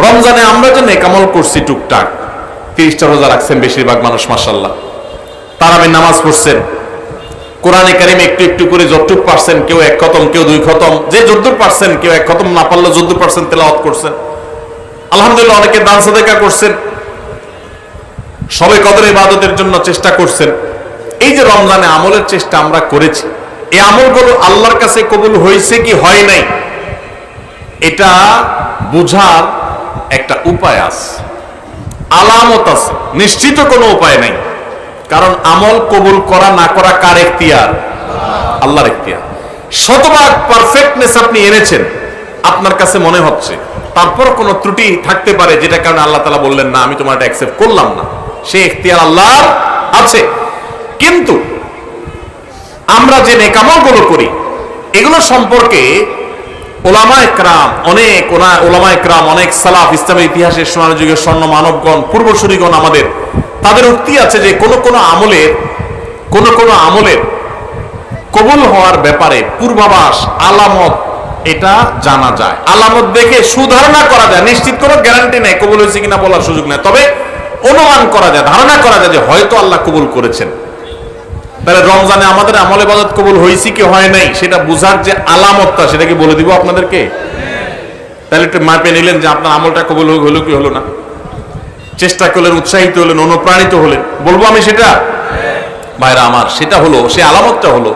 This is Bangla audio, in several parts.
রমজানে আমরা যে নেকামল করছি টুকটাক, 30টা রোজা রাখছেন বেশিরভাগ মানুষ মাশাআল্লাহ, তারাবির নামাজ পড়ছেন, কোরআনে কারিম একটু একটু করে যতটুক পারছেন, কেউ 1 খতম, কেউ 2 খতম, যে যতদূর পারছেন, কেউ 1 খতম না পারলে যতদূর পারছেন তেলাওয়াত করছেন, আলহামদুলিল্লাহ। অনেকে দান সাদাকা করছেন, সবে কদর ইবাদতের জন্য চেষ্টা করছেন। এই যে রমজানে আমলের চেষ্টা আমরা করেছি, এই আমলগুলো আল্লাহর কাছে কবুল হয়েছে কি হয় নাই, এটা বুঝার একটা উপায় আছে, আলামত আছে, নিশ্চিত কোনো উপায় নাই। কারণ আমল কবুল করা না করা কার এখতিয়ার? আল্লাহর এখতিয়ার। শতভাগ পারফেক্টনেস আপনি এনেছেন, আপনার কাছে মনে হচ্ছে, তারপর কোনো ত্রুটি থাকতে পারে, যেটা কারণে আল্লাহ তাআলা বললেন না আমি তোমার এটা অ্যাকসেপ্ট করলাম না, সে এখতিয়ার আল্লাহর আছে। কিন্তু আমরা যে নেকামলগুলো করি এগুলো সম্পর্কে ওলামায়ে কেরাম অনেক সালাফ, ইসলামের ইতিহাসের সোনালী যুগের স্বর্ণ মানবগণ, পূর্বসূরীগণ আমাদের, তাদের উক্তি আছে যে কোন কোন আমলের কবুল হওয়ার ব্যাপারে পূর্বাভাস, আলামত এটা জানা যায়। আলামত দেখে সুধারণা করা যায়, নিশ্চিত কোনো গ্যারান্টি নেই কবুল হয়েছে কিনা বলার সুযোগ নেই, তবে অনুমান করা যায়, ধারণা করা যায় যে হয়তো আল্লাহ কবুল করেছেন। তাহলে রমজানে আমাদের আমল ইবাদত কবুল হয়েছে কি হয় নাই সেটা বুঝার যে আলামতটা, সেটা কি বলে দিব আপনাদেরকে? তাহলে একটু মাপে নিলেন যে আপনার আমলটা কবুল হলো কি হলো না, চেষ্টা করলেন, উৎসাহিত হলেন, অনুপ্রাণিত হলেন, বলবো আমি সেটা? ভাইরা আমার, সেটা হলো, সে আলামতটা হলো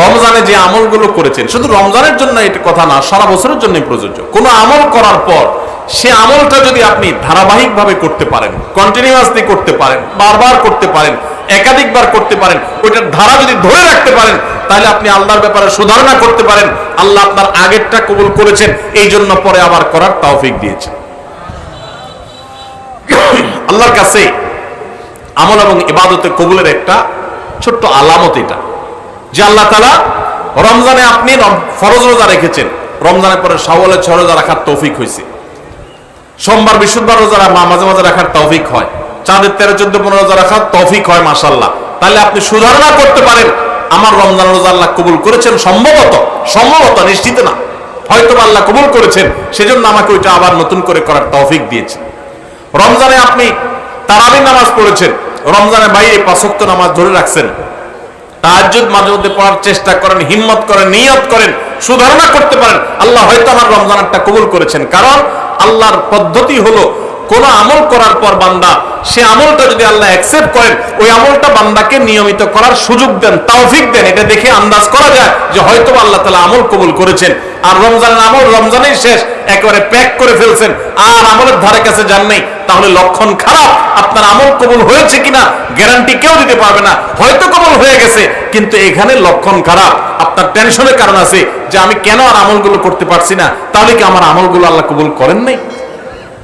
রমজানে যে আমলগুলো করেছেন, শুধু রমজানের জন্য এটা কথা না, সারা বছরের জন্য প্রযোজ্য। কোনো আমল করার পর সে আমলটা যদি আপনি ধারাবাহিকভাবে করতে পারেন, কন্টিনিউয়াসলি করতে পারেন, বারবার করতে পারেন, একাধিকবার করতে পারেন, ওইটার ধারা যদি ধরে রাখতে পারেন, তাহলে আপনি আল্লাহর ব্যাপারে সুধারণা করতে পারেন, আল্লাহ আপনার আগেরটা কবুল করেছেন, এই জন্য পরে আবার করার তৌফিক দিয়েছেন। আল্লাহর কাছে আমল এবং ইবাদতে কবুলের একটা ছোট্ট আলামত এটা, যে আল্লাহ তাআলা রমজানে আপনি ফরজ রোজা রেখেছেন, রমজানের পরে শাওয়ালের 6 রোজা রাখার তৌফিক হয়েছে, সোমবার বৃহস্পতিবার রোজা মাঝে মাঝে রাখার তৌফিক হয়, চাঁদের 13, 14, 15 রোজা রাখার তৌফিক হয় মাশাআল্লাহ। তাহলে আপনি সুধারণা করতে পারেন আমার রমজান রোজা আল্লাহ কবুল করেছেন, সম্ভবত, নিশ্চিত না, হয়তো আল্লাহ কবুল করেছেন, সেজন্য আমাকে ওইটা আবার নতুন করে করার তৌফিক দিয়েছেন। রমজানে আপনি তারাবির নামাজ পড়েছেন, রমজানের বাইরে 5 ওয়াক্ত নামাজ ধরে রাখছেন, তাহাজ্জুদ মাঝে মধ্যে পড়ার চেষ্টা করেন, হিম্মত করেন, নিয়ত করেন, সুধারণা করতে পারেন আল্লাহ হয়তো আমার রমজানটা কবুল করেছেন। কারণ আল্লাহর পদ্ধতি হলো কোন আমল করার পর বান্দা সে আমলটা যদি আল্লাহ অ্যাকসেপ্ট করেন, ওই আমলটা বান্দাকে নিয়মিত করার সুযোগ দেন, তৌফিক দেন। এটা দেখে আন্দাজ করা যায় যে হয়তো আল্লাহ তাআলা আমল কবুল করেছেন। আর রমজানের আমল রমজানেই শেষ, একেবারে প্যাক করে ফেলছেন, আর আমলের ধারে কাছে যান নাই, তাহলে লক্ষণ খারাপ। আপনার আমল কবুল হয়েছে কিনা গ্যারান্টি কেউ দিতে পারবে না, হয়তো কবুল হয়ে গেছে, কিন্তু এখানে লক্ষণ খারাপ। আপনার টেনশনের কারণ আছে যে আমি কেন আর আমলগুলো করতে পারছি না, তাহলে কি আমার আমলগুলো আল্লাহ কবুল করেন নাই?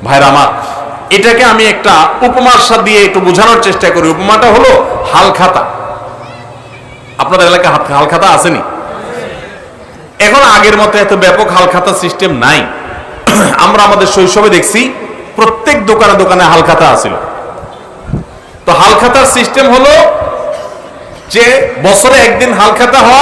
ভাইরা আমার, এটাকে আমি একটা উপমার সাথে দিয়ে একটু বোঝানোর চেষ্টা করি। উপমাটা হলো হালখাতা। আপনাদের এলাকায় হালখাতা আসেনি? এখন আগের মতো এত ব্যাপক হালখাতা সিস্টেম নাই। আমরা আমাদের শৈশবে দেখছি প্রত্যেক দোকানে দোকানে হালখাতা আছিল। তো হালখাতার সিস্টেম হলো যে বছরে একদিন হালখাতা হয়,